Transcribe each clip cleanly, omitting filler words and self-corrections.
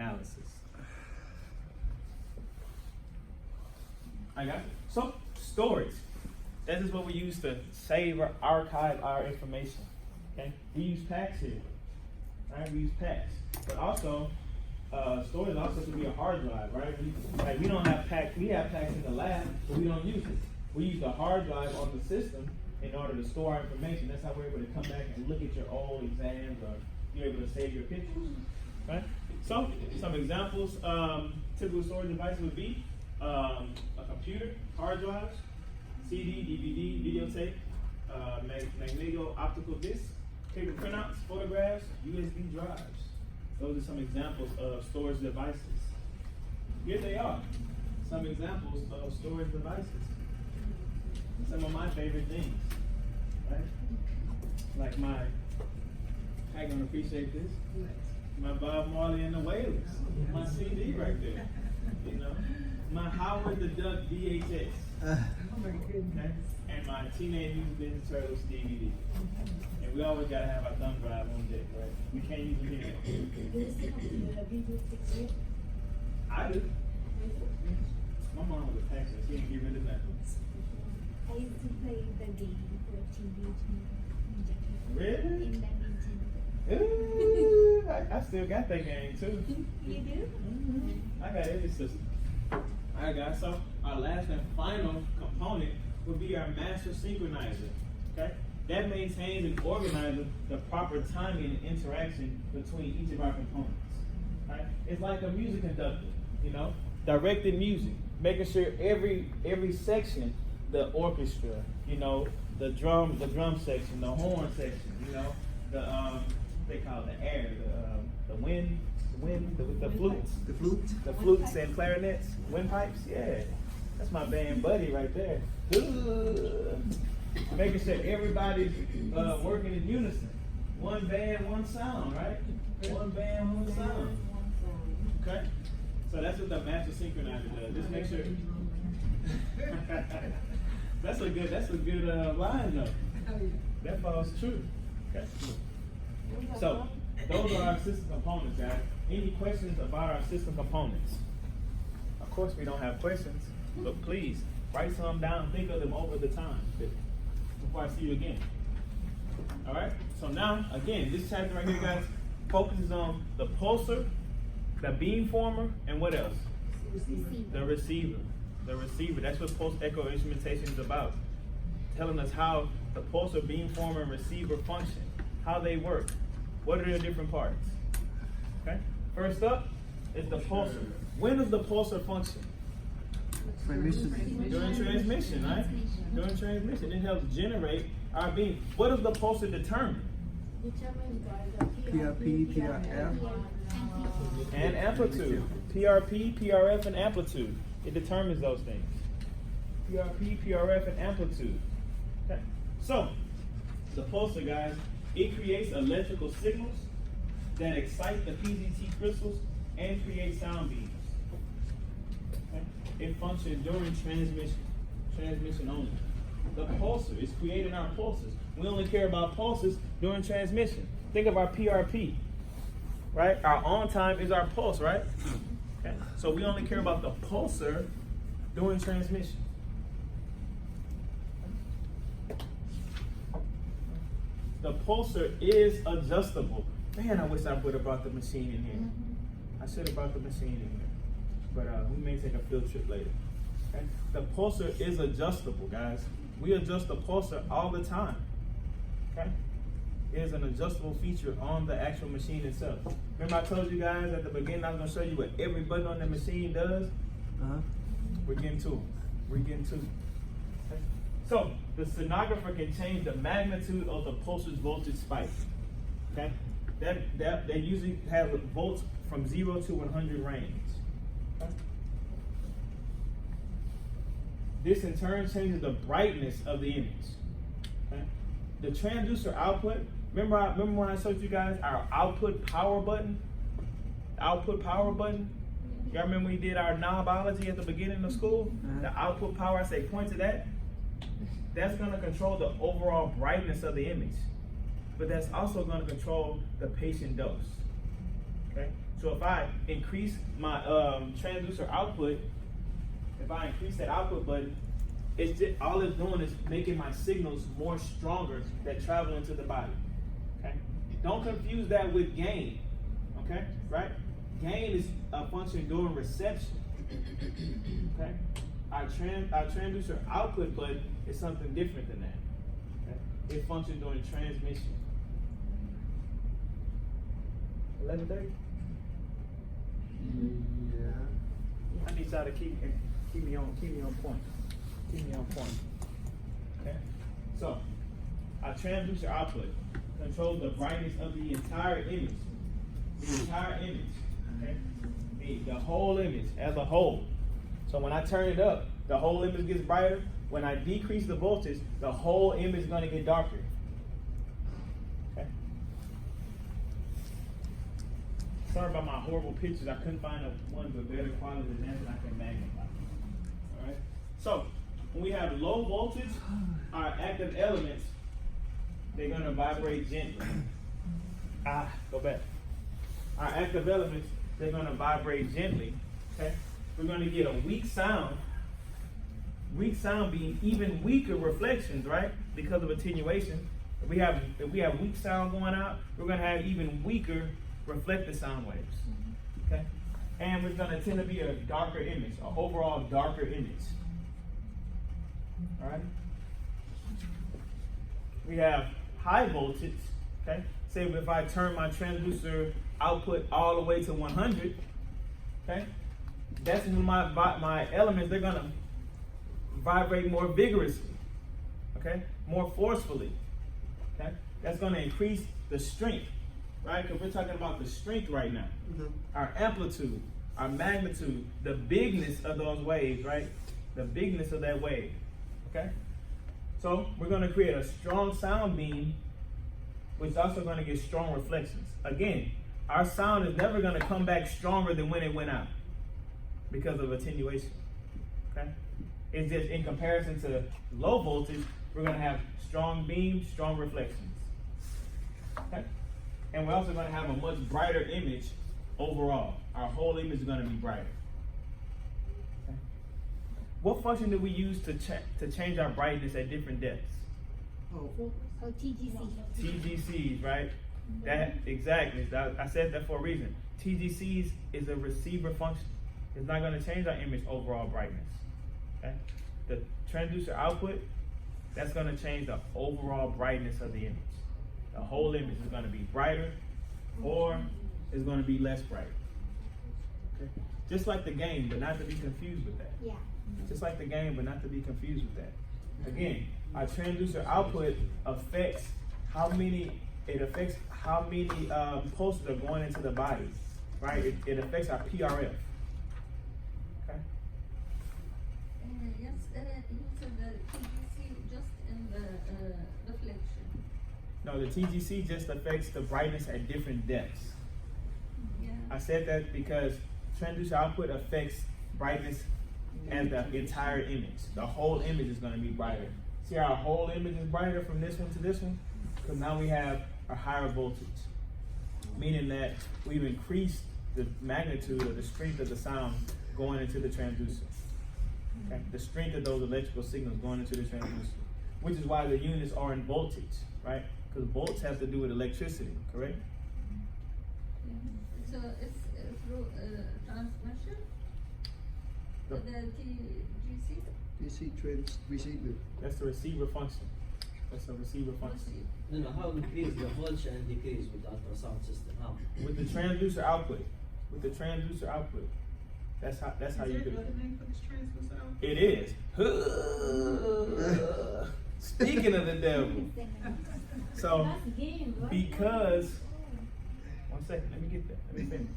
analysis. I got it. So, storage. That is what we use to save or archive our information. Okay? We use packs here. Right? We use packs. But also, storage also could be a hard drive, right? We don't have packs. We have packs in the lab, but we don't use it. We use the hard drive on the system in order to store our information. That's how we're able to come back and look at your old exams, or you're able to save your pictures. Right? So, some examples. Typical storage devices would be a computer, hard drives, CD, DVD, videotape, magneto-optical disc, paper printouts, photographs, USB drives. Those are some examples of storage devices. Here they are, some examples of storage devices. Some of my favorite things, right? Like my, I'm gonna appreciate this, my Bob Marley and the Wailers, my CD right there, you know? My Howard the Duck VHS. Oh my goodness. Okay? And my Teenage Mutant Ninja Turtles DVD. And we always gotta have our thumb drive on deck, right? We can't use them here. I do. My mom was a packer. She didn't get rid of that. I used to play the game for Teenage Mutant Ninja Turtles. Really? In badminton. Ooh, I still got that game too. You do? Mm-hmm. I got every system. Alright guys, so our last and final component will be our master synchronizer. Okay? That maintains and organizes the proper timing and interaction between each of our components. Right? It's like a music conductor, you know, directed music, making sure every section, the orchestra, you know, the drum section, the horn section, you know, they call it the air, the wind, the flutes. The flutes and clarinets, windpipes, yeah. That's my band buddy right there. Making sure everybody's working in unison. One band, one sound, right? One band, one sound. Okay? So that's what the master synchronizer does. Just make sure. That's a good line though. That falls true. Okay. So those are our system components, guys. Any questions about our system components? Of course we don't have questions, but please write some down, think of them over the time before I see you again. All right, so now, again, this chapter right here, guys, focuses on the pulsar, the beamformer, and what else? The receiver. The receiver, that's what post-echo instrumentation is about. Telling us how the pulsar, beamformer, and receiver function, how they work. What are their different parts? Okay. First up is the pulsar. When does the pulsar function? Transmission. During transmission, right? During transmission, it helps generate our beam. What does the pulsar determine? PRP, PRF. And amplitude. PRP, PRF, and amplitude. It determines those things. PRP, PRF, and amplitude. Okay. So, the pulsar, guys, it creates electrical signals that excite the PZT crystals and create sound beams. Okay? It functions during transmission only. The pulsar is creating our pulses. We only care about pulses during transmission. Think of our PRP, right? Our on time is our pulse, right? Okay? So we only care about the pulsar during transmission. The pulsar is adjustable. Man, I wish I would have brought the machine in here. I should have brought the machine in here. But we may take a field trip later. Okay? The pulsar is adjustable, guys. We adjust the pulsar all the time. Okay? It is an adjustable feature on the actual machine itself. Remember I told you guys at the beginning I was going to show you what every button on the machine does? We're getting to them. We're getting to them. Okay? So, the sonographer can change the magnitude of the pulsar's voltage spike. Okay? They usually have volts from 0 to 100 range. Okay? This in turn changes the brightness of the image. Okay? The transducer output, remember when I showed you guys our output power button? Output power button? Y'all remember we did our knobology at the beginning of school? The output power, I say point to that. That's going to control the overall brightness of the image. But that's also going to control the patient dose. Okay? So if I increase my transducer output, if I increase that output button, it's just, all it's doing is making my signals more stronger that travel into the body. Okay? Don't confuse that with gain. Okay? Right? Gain is a function during reception. Okay? Our transducer output button is something different than that. Okay? It functions during transmission. 11:30? Yeah. I need y'all to keep me on point. Keep me on point. Okay? So, our transducer output controls the brightness of the entire image. The entire image. Okay? The whole image as a whole. So when I turn it up, the whole image gets brighter. When I decrease the voltage, the whole image is going to get darker. Okay? Sorry about my horrible pictures. I couldn't find one with better quality than that I can magnify. All right. So when we have low voltage, our active elements, they're going to vibrate gently. Go back. Our active elements, they're going to vibrate gently. Okay. We're going to get a weak sound. Weak sound being even weaker reflections, right? Because of attenuation. If we have weak sound going out, we're going to have even weaker reflected sound waves. Okay? And we're going to tend to be a darker image, an overall darker image. All right? We have high voltage. Okay? Say if I turn my transducer output all the way to 100, okay? That's when my elements, they're going to vibrate more vigorously, okay? More forcefully, okay? That's going to increase the strength, right? Because we're talking about the strength right now. Mm-hmm. Our amplitude, our magnitude, the bigness of those waves, right? The bigness of that wave, okay? So we're going to create a strong sound beam, which is also going to get strong reflections. Again, our sound is never going to come back stronger than when it went out because of attenuation, okay? It's just in comparison to low voltage, we're going to have strong beams, strong reflections, okay? And we're also going to have a much brighter image overall. Our whole image is going to be brighter. Okay? What function do we use to change our brightness at different depths? TGC. TGCs, right? That exactly. I said that for a reason. TGCs is a receiver function. It's not going to change our image overall brightness. Okay? The transducer output, that's going to change the overall brightness of the image. The whole image is going to be brighter, or it's going to be less bright. Okay? Just like the gain, but not to be confused with that. Yeah. Just like the gain, but not to be confused with that. Again, our transducer output affects how many pulses are going into the body, right? It affects our PRF. Okay. Yes, you said the TGC just in the reflection. No, the TGC just affects the brightness at different depths. Yeah. I said that because transducer output affects brightness and the entire image. The whole image is going to be brighter. See how our whole image is brighter from this one to this one? Because now we have a higher voltage, meaning that we've increased the magnitude or the strength of the sound going into the transducer. Okay? The strength of those electrical signals going into the transducer, which is why the units are in voltage, right? Because volts have to do with electricity, correct? Yeah. So it's through transmission? No. The TGC? DC receiver. That's the receiver function. That's a receiver function. No, how increase the voltage and decrease with the ultrasound system? How? With the transducer output. With the transducer output. That's how you do it. It is. Speaking of the devil. So because one second, let me get that. Let me finish.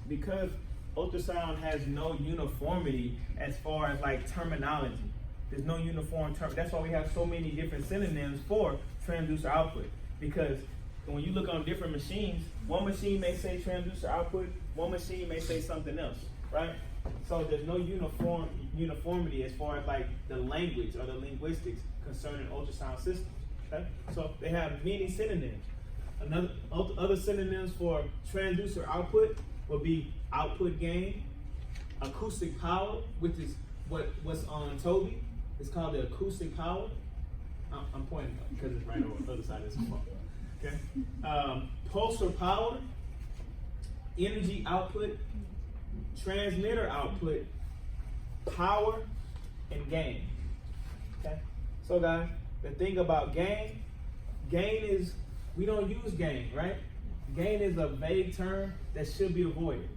Because ultrasound has no uniformity as far as like terminology. There's no uniform term. That's why we have so many different synonyms for transducer output. Because when you look on different machines, one machine may say transducer output, one machine may say something else, right? So there's no uniformity as far as like the language or the linguistics concerning ultrasound systems. Okay? So they have many synonyms. Other synonyms for transducer output would be output gain, acoustic power, which is what's on Toby. It's called the acoustic power. I'm pointing because it's right over the other side of this phone. Okay. Pulsar power, energy output, transmitter output, power, and gain. Okay. So guys, the thing about gain is, we don't use gain, right? Gain is a vague term that should be avoided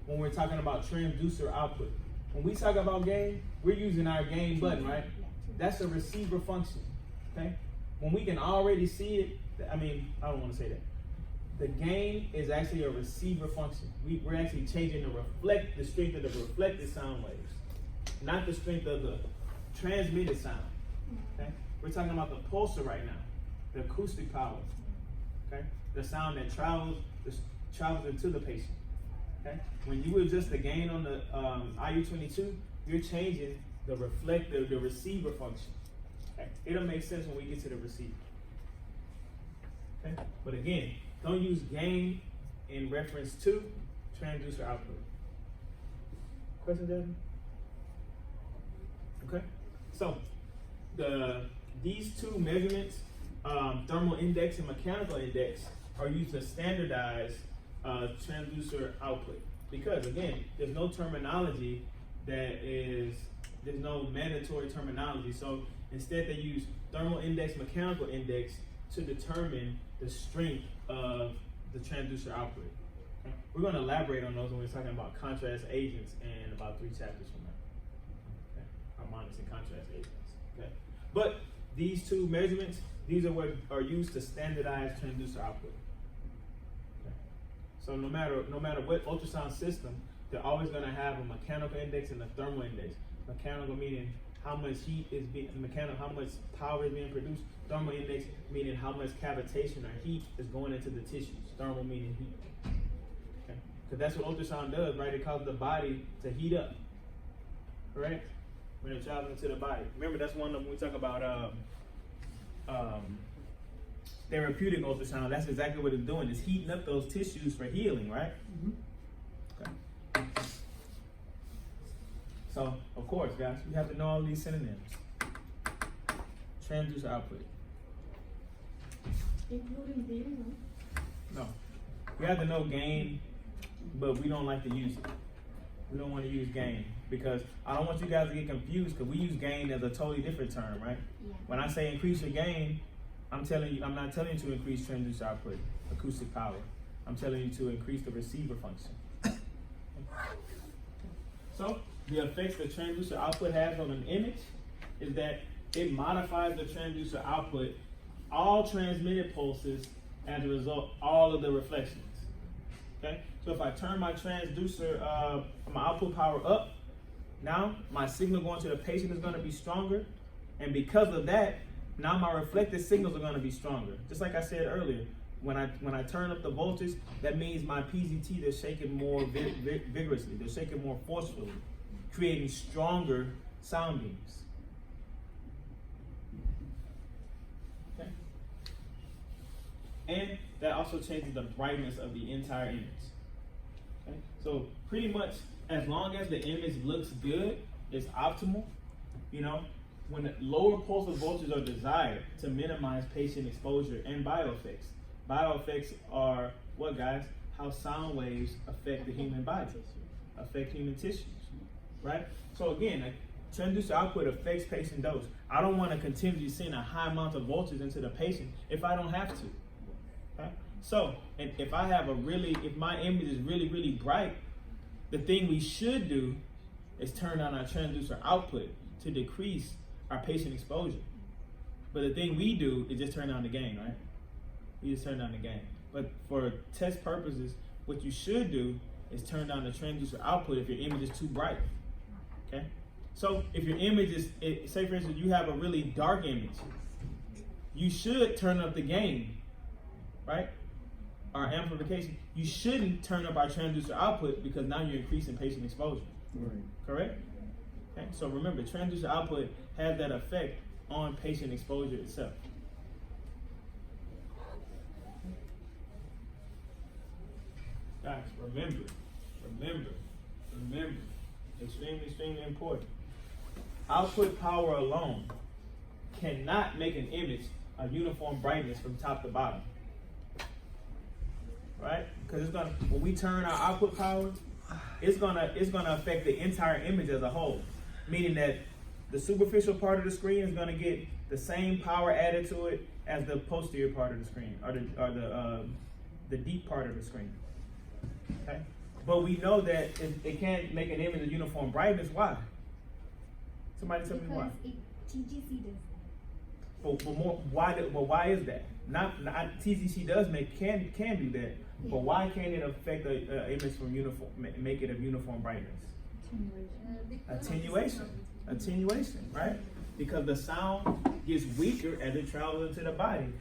when we're talking about transducer output. When we talk about gain, we're using our gain button, right? That's a receiver function, okay? When we can already see it, I don't want to say that. The gain is actually a receiver function. We're actually changing the strength of the reflected sound waves, not the strength of the transmitted sound, okay? We're talking about the pulsar right now, the acoustic power, okay? The sound that travels into the patient, okay? When you adjust the gain on the IU22, you're changing the receiver function, okay? It'll make sense when we get to the receiver, okay? But again, don't use gain in reference to transducer output. Question, Jasmine? Okay, so these two measurements, thermal index and mechanical index, are used to standardize transducer output. Because again, there's no terminology there's no mandatory terminology. So instead they use thermal index, mechanical index to determine the strength of the transducer output. Okay? We're going to elaborate on those when we're talking about contrast agents in about 3 chapters from now. Okay? Harmonics and contrast agents. Okay? But these two measurements, these are what are used to standardize transducer output. Okay? So no matter what ultrasound system, they're always going to have a mechanical index and a thermal index. Mechanical meaning how much heat is being, how much power is being produced. Thermal index meaning how much cavitation or heat is going into the tissues. Thermal meaning heat. Okay? Because that's what ultrasound does, right? It causes the body to heat up. Correct? When it travels into the body. Remember, that's one of them when we talk about therapeutic ultrasound. That's exactly what it's doing. It's heating up those tissues for healing, right? Mm-hmm. Okay. So, of course, guys, you have to know all these synonyms. Transducer output. Including gain, No. You have to know gain, but we don't like to use it. We don't want to use gain because I don't want you guys to get confused because we use gain as a totally different term, right? Yeah. When I say increase your gain, I'm not telling you to increase transducer output, acoustic power. I'm telling you to increase the receiver function. So, the effects the transducer output has on an image is that it modifies the transducer output, all transmitted pulses, as a result, all of the reflections. Okay? So if I turn my transducer, my output power up, now my signal going to the patient is going to be stronger, and because of that, now my reflected signals are going to be stronger. Just like I said earlier, when I turn up the voltage, that means my PZT, they're shaking more vigorously, they're shaking more forcefully, creating stronger sound beams. Okay. And that also changes the brightness of the entire image. Okay. So pretty much, as long as the image looks good, it's optimal. You know, when the lower pulsar voltages are desired to minimize patient exposure and bioeffects. Bioeffects are what, guys? How sound waves affect the human body, affect human tissues, right? So again, transducer output affects patient dose. I don't want to continually send a high amount of voltage into the patient if I don't have to. Okay? So, and if my image is really, really bright, the thing we should do is turn on our transducer output to decrease our patient exposure. But the thing we do is just turn on the gain, right? We just turn down the gain. But for test purposes, what you should do is turn down the transducer output if your image is too bright. Okay? So if your image is, say for instance, you have a really dark image, you should turn up the gain, right? Our amplification. You shouldn't turn up our transducer output because now you're increasing patient exposure. Right. Correct? Okay? So remember, transducer output has that effect on patient exposure itself. Guys, remember, extremely important. Output power alone cannot make an image a uniform brightness from top to bottom. Right? Because it's gonna, when we turn our output power, it's gonna affect the entire image as a whole. Meaning that the superficial part of the screen is gonna get the same power added to it as the posterior part of the screen, or the deep part of the screen. Okay? But we know that it can't make an image a uniform brightness. Why? Somebody tell me why. Because TGC does that. But why is that? Not TGC does can do that, but why can't it affect the image from uniform, make it of uniform brightness? Attenuation, right? Because the sound gets weaker as it travels into the body.